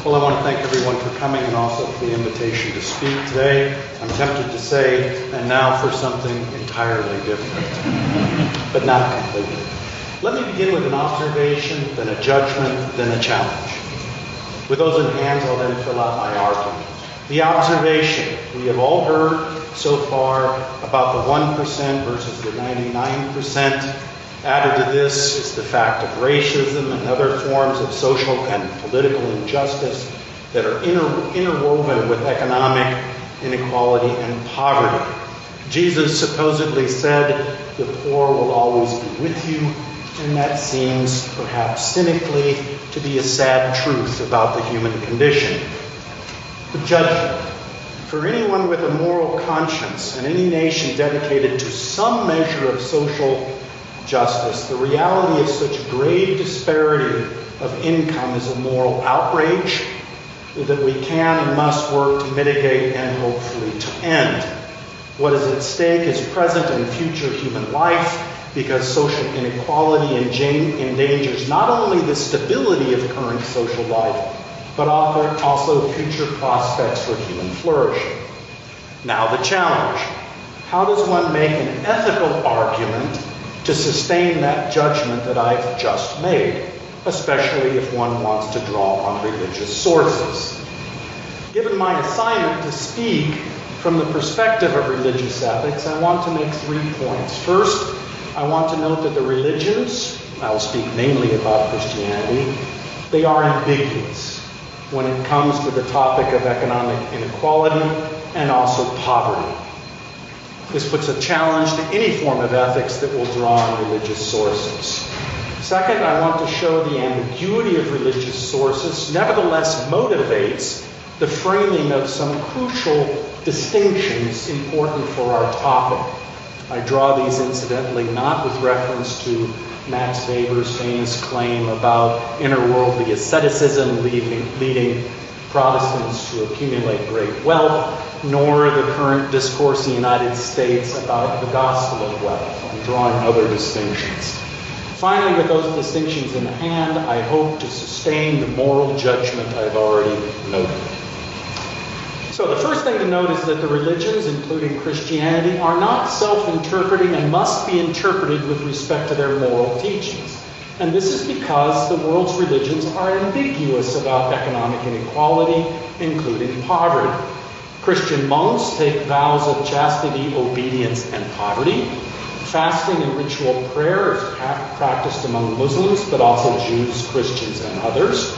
Well, I want to thank everyone for coming and also for the invitation to speak today. I'm tempted to say, and now for something entirely different, but not completely. Let me begin with an observation, then a judgment, then a challenge. With those in hand, I'll then fill out my argument. The observation, we have all heard so far about the 1% versus the 99%. Added to this is the fact of racism and other forms of social and political injustice that are interwoven with economic inequality and poverty. Jesus supposedly said, "The poor will always be with you," and that seems perhaps cynically to be a sad truth about the human condition. The judgment. For anyone with a moral conscience and any nation dedicated to some measure of social justice, the reality of such grave disparity of income is a moral outrage that we can and must work to mitigate and hopefully to end. What is at stake is present and future human life, because social inequality endangers not only the stability of current social life, but also future prospects for human flourishing. Now the challenge. How does one make an ethical argument to sustain that judgment that I've just made, especially if one wants to draw on religious sources? Given my assignment to speak from the perspective of religious ethics, I want to make 3 points. First, I want to note that the religions, I'll speak mainly about Christianity, they are ambiguous when it comes to the topic of economic inequality and also poverty. This puts a challenge to any form of ethics that will draw on religious sources. Second, I want to show the ambiguity of religious sources nevertheless motivates the framing of some crucial distinctions important for our topic. I draw these, incidentally, not with reference to Max Weber's famous claim about interworldly asceticism leading Protestants to accumulate great wealth, nor the current discourse in the United States about the gospel of wealth. I'm drawing other distinctions. Finally, with those distinctions in hand, I hope to sustain the moral judgment I've already noted. So the first thing to note is that the religions, including Christianity, are not self-interpreting and must be interpreted with respect to their moral teachings. And this is because the world's religions are ambiguous about economic inequality, including poverty. Christian monks take vows of chastity, obedience, and poverty. Fasting and ritual prayer is practiced among Muslims, but also Jews, Christians, and others.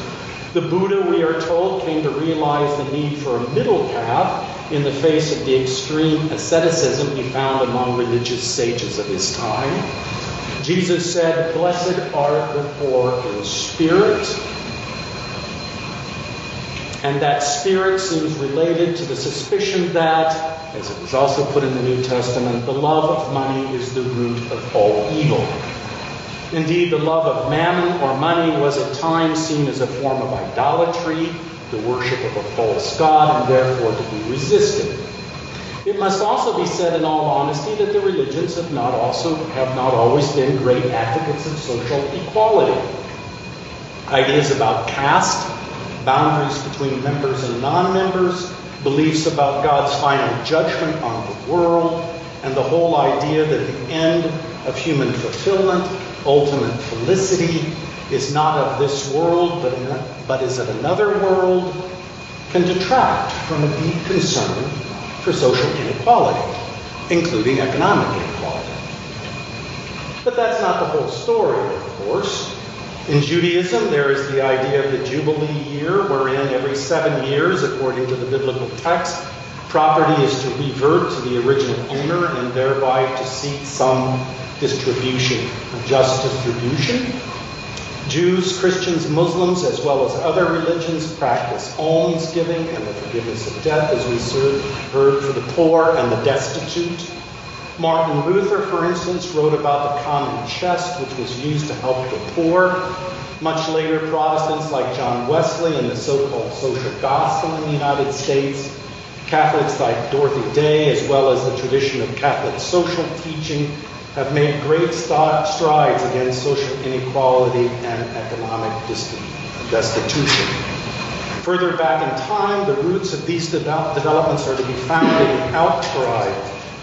The Buddha, we are told, came to realize the need for a middle path in the face of the extreme asceticism he found among religious sages of his time. Jesus said, "Blessed are the poor in spirit." And that spirit seems related to the suspicion that, as it was also put in the New Testament, the love of money is the root of all evil. Indeed, the love of mammon or money was at times seen as a form of idolatry, the worship of a false god, and therefore to be resisted. It must also be said in all honesty that the religions have not always been great advocates of social equality. Ideas about caste, boundaries between members and non-members, beliefs about God's final judgment on the world, and the whole idea that the end of human fulfillment, ultimate felicity, is not of this world but is of another world, can detract from a deep concern for social inequality, including economic inequality. But that's not the whole story, of course. In Judaism, there is the idea of the Jubilee year, wherein every 7 years, according to the biblical text, property is to revert to the original owner and thereby to seek some distribution, a just distribution. Jews, Christians, Muslims, as well as other religions practice almsgiving and the forgiveness of debt, as we heard, for the poor and the destitute. Martin Luther, for instance, wrote about the common chest, which was used to help the poor. Much later, Protestants like John Wesley and the so-called social gospel in the United States, Catholics like Dorothy Day, as well as the tradition of Catholic social teaching, have made great strides against social inequality and economic destitution. Further back in time, the roots of these developments are to be found in the outcry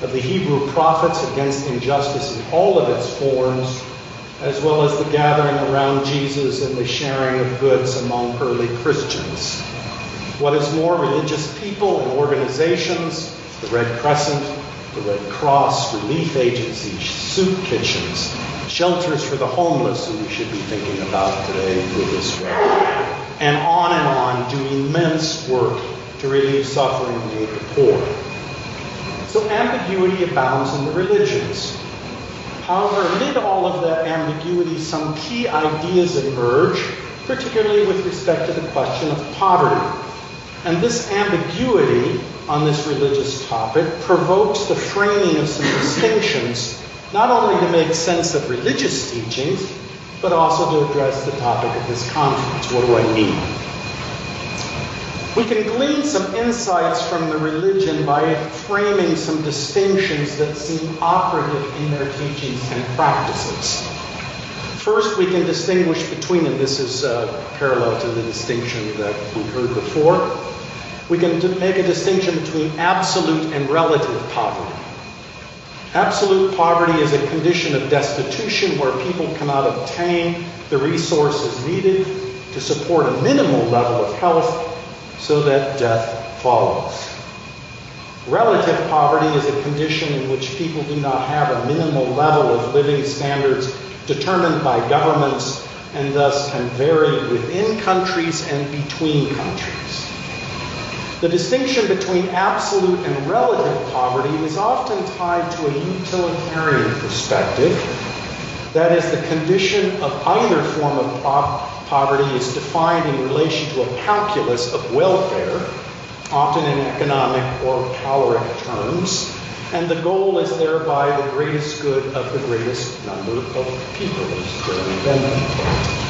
of the Hebrew prophets against injustice in all of its forms, as well as the gathering around Jesus and the sharing of goods among early Christians. What is more, religious people and organizations, the Red Crescent, the Red Cross, relief agencies, soup kitchens, shelters for the homeless, who we should be thinking about today with this way, and on, do immense work to relieve suffering and aid the poor. So ambiguity abounds in the religions. However, amid all of that ambiguity, some key ideas emerge, particularly with respect to the question of poverty. And this ambiguity on this religious topic provokes the framing of some distinctions, not only to make sense of religious teachings, but also to address the topic of this conference. What do I mean? We can glean some insights from the religion by framing some distinctions that seem operative in their teachings and practices. First, we can distinguish between, and this is parallel to the distinction that we heard before, we can make a distinction between absolute and relative poverty. Absolute poverty is a condition of destitution where people cannot obtain the resources needed to support a minimal level of health so that death follows. Relative poverty is a condition in which people do not have a minimal level of living standards determined by governments and thus can vary within countries and between countries. The distinction between absolute and relative poverty is often tied to a utilitarian perspective. That is, the condition of either form of poverty is defined in relation to a calculus of welfare, often in economic or caloric terms, and the goal is thereby the greatest good of the greatest number of people, as Jeremy Bentham put it.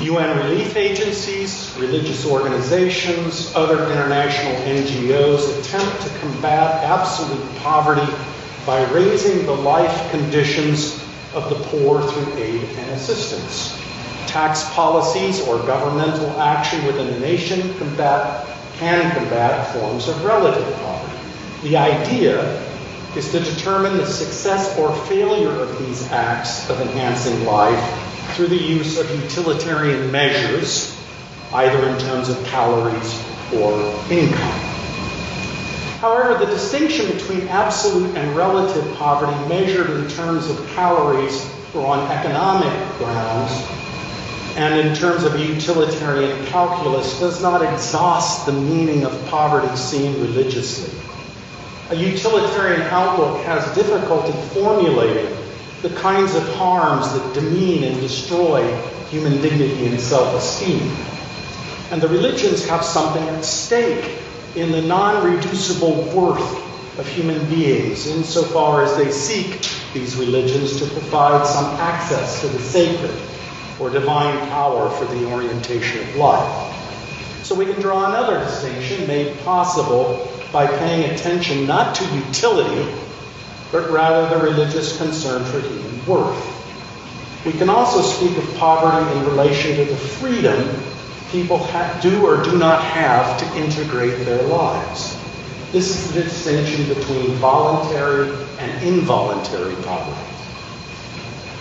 UN relief agencies, religious organizations, other international NGOs attempt to combat absolute poverty by raising the life conditions of the poor through aid and assistance. Tax policies or governmental action within a nation can combat forms of relative poverty. The idea is to determine the success or failure of these acts of enhancing life through the use of utilitarian measures, either in terms of calories or income. However, the distinction between absolute and relative poverty measured in terms of calories or on economic grounds and in terms of utilitarian calculus does not exhaust the meaning of poverty seen religiously. A utilitarian outlook has difficulty formulating the kinds of harms that demean and destroy human dignity and self-esteem. And the religions have something at stake in the non-reducible worth of human beings, insofar as they seek, these religions, to provide some access to the sacred or divine power for the orientation of life. So we can draw another distinction made possible by paying attention not to utility, but rather the religious concern for human worth. We can also speak of poverty in relation to the freedom people do or do not have to integrate their lives. This is the distinction between voluntary and involuntary poverty.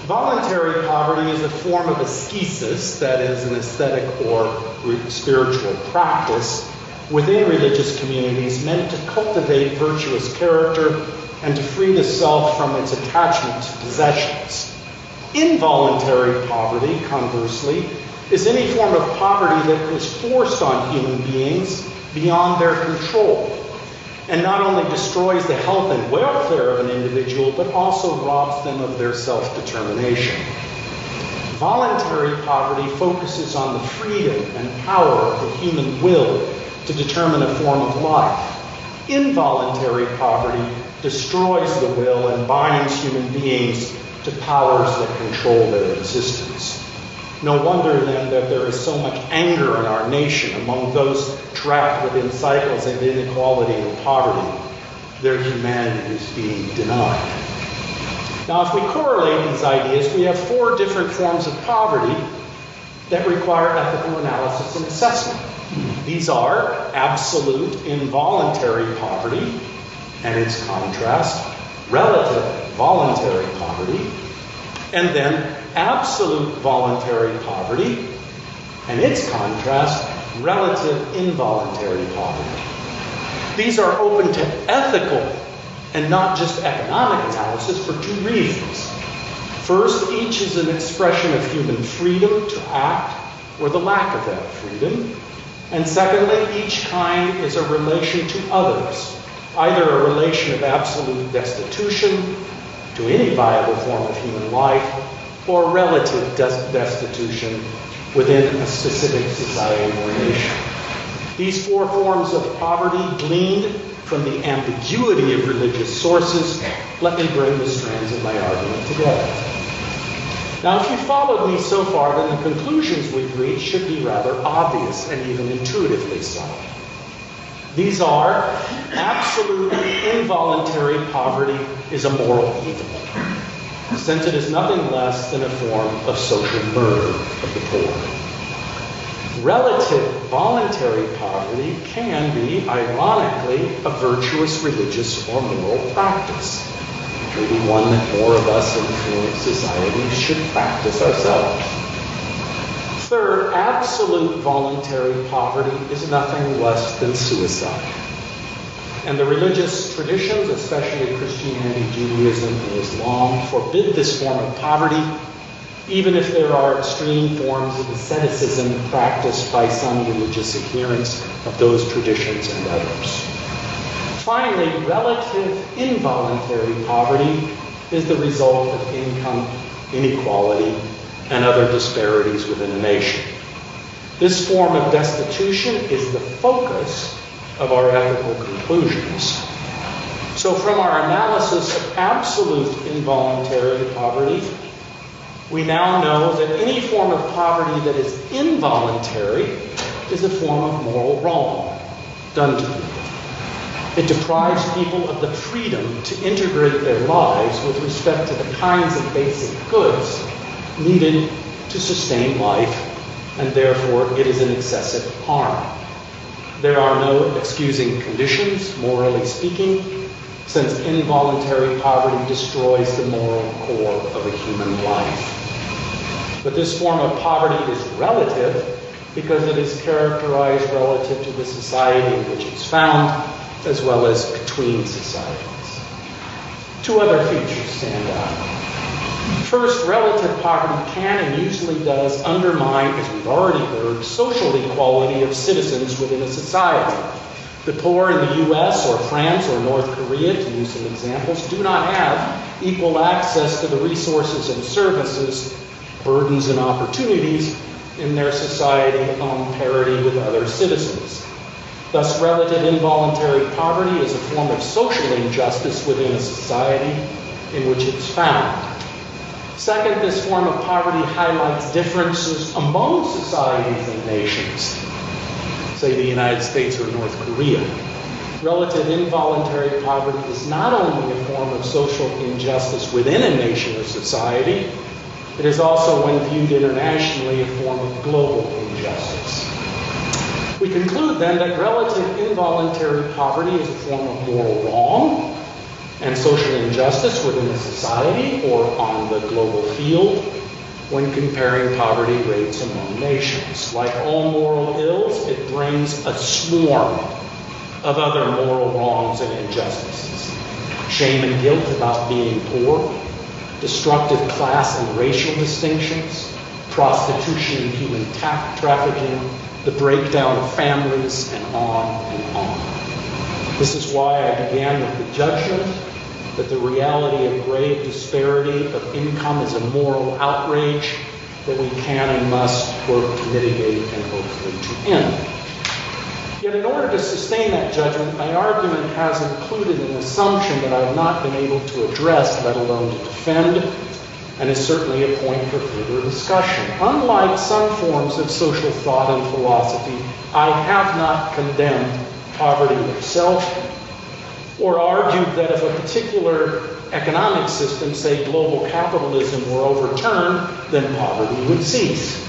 Voluntary poverty is a form of ascesis, that is, an aesthetic or spiritual practice within religious communities meant to cultivate virtuous character and to free the self from its attachment to possessions. Involuntary poverty, conversely, is any form of poverty that is forced on human beings beyond their control, and not only destroys the health and welfare of an individual, but also robs them of their self-determination. Voluntary poverty focuses on the freedom and power of the human will to determine a form of life. Involuntary poverty destroys the will and binds human beings to powers that control their existence. No wonder, then, that there is so much anger in our nation among those trapped within cycles of inequality and poverty. Their humanity is being denied. Now, if we correlate these ideas, we have four different forms of poverty that require ethical analysis and assessment. These are absolute involuntary poverty and its contrast, relative voluntary poverty, and then absolute voluntary poverty and its contrast, relative involuntary poverty. These are open to ethical and not just economic analysis for two reasons. First, each is an expression of human freedom to act or the lack of that freedom. And secondly, each kind is a relation to others, either a relation of absolute destitution to any viable form of human life, or relative destitution within a specific society or nation. These four forms of poverty gleaned from the ambiguity of religious sources. Let me bring the strands of my argument together. Now, if you followed me so far, then the conclusions we've reached should be rather obvious and even intuitively so. These are absolute involuntary poverty is a moral evil, since it is nothing less than a form of social murder of the poor. Relative voluntary poverty can be, ironically, a virtuous religious or moral practice. Maybe one that more of us in fluent societies should practice ourselves. Third, absolute voluntary poverty is nothing less than suicide. And the religious traditions, especially Christianity, Judaism, and Islam, forbid this form of poverty, even if there are extreme forms of asceticism practiced by some religious adherents of those traditions and others. Finally, relative involuntary poverty is the result of income inequality and other disparities within a nation. This form of destitution is the focus of our ethical conclusions. So from our analysis of absolute involuntary poverty, we now know that any form of poverty that is involuntary is a form of moral wrong done to people. It deprives people of the freedom to integrate their lives with respect to the kinds of basic goods needed to sustain life, and therefore it is an excessive harm. There are no excusing conditions, morally speaking, since involuntary poverty destroys the moral core of a human life. But this form of poverty is relative because it is characterized relative to the society in which it's found, as well as between societies. Two other features stand out. First, relative poverty can and usually does undermine, as we've already heard, social equality of citizens within a society. The poor in the U.S. or France or North Korea, to use some examples, do not have equal access to the resources and services, burdens and opportunities in their society on parity with other citizens. Thus, relative involuntary poverty is a form of social injustice within a society in which it's found. Second, this form of poverty highlights differences among societies and nations, say the United States or North Korea. Relative involuntary poverty is not only a form of social injustice within a nation or society, it is also, when viewed internationally, a form of global injustice. We conclude then that relative involuntary poverty is a form of moral wrong and social injustice within a society or on the global field when comparing poverty rates among nations. Like all moral ills, it brings a swarm of other moral wrongs and injustices. Shame and guilt about being poor, destructive class and racial distinctions, prostitution and human trafficking, the breakdown of families, and on and on. This is why I began with the judgment that the reality of grave disparity of income is a moral outrage that we can and must work to mitigate and hopefully to end. Yet in order to sustain that judgment, my argument has included an assumption that I've not been able to address, let alone to defend, and is certainly a point for further discussion. Unlike some forms of social thought and philosophy, I have not condemned poverty itself or argued that if a particular economic system, say global capitalism, were overturned, then poverty would cease.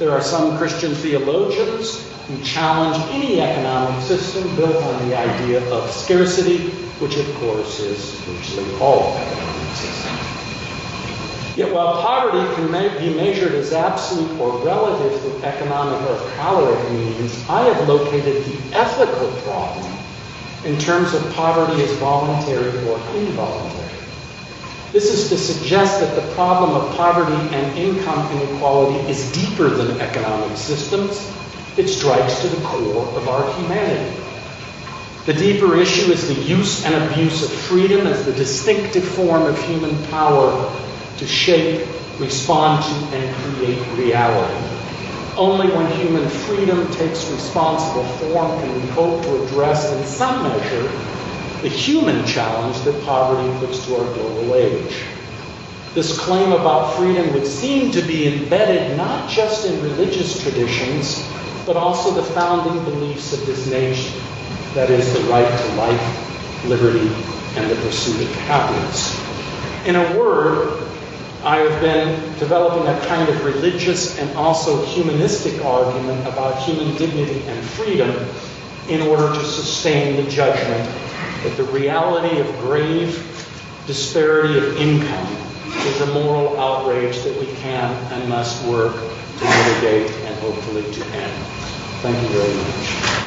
There are some Christian theologians who challenge any economic system built on the idea of scarcity, which of course is virtually all economic systems. Yet while poverty can be measured as absolute or relative to economic or caloric means, I have located the ethical problem in terms of poverty as voluntary or involuntary. This is to suggest that the problem of poverty and income inequality is deeper than economic systems. It strikes to the core of our humanity. The deeper issue is the use and abuse of freedom as the distinctive form of human power to shape, respond to, and create reality. Only when human freedom takes responsible form can we hope to address in some measure the human challenge that poverty puts to our global age. This claim about freedom would seem to be embedded not just in religious traditions, but also the founding beliefs of this nation. That is, the right to life, liberty, and the pursuit of happiness. In a word, I have been developing a kind of religious and also humanistic argument about human dignity and freedom in order to sustain the judgment that the reality of grave disparity of income is a moral outrage that we can and must work to mitigate and hopefully to end. Thank you very much.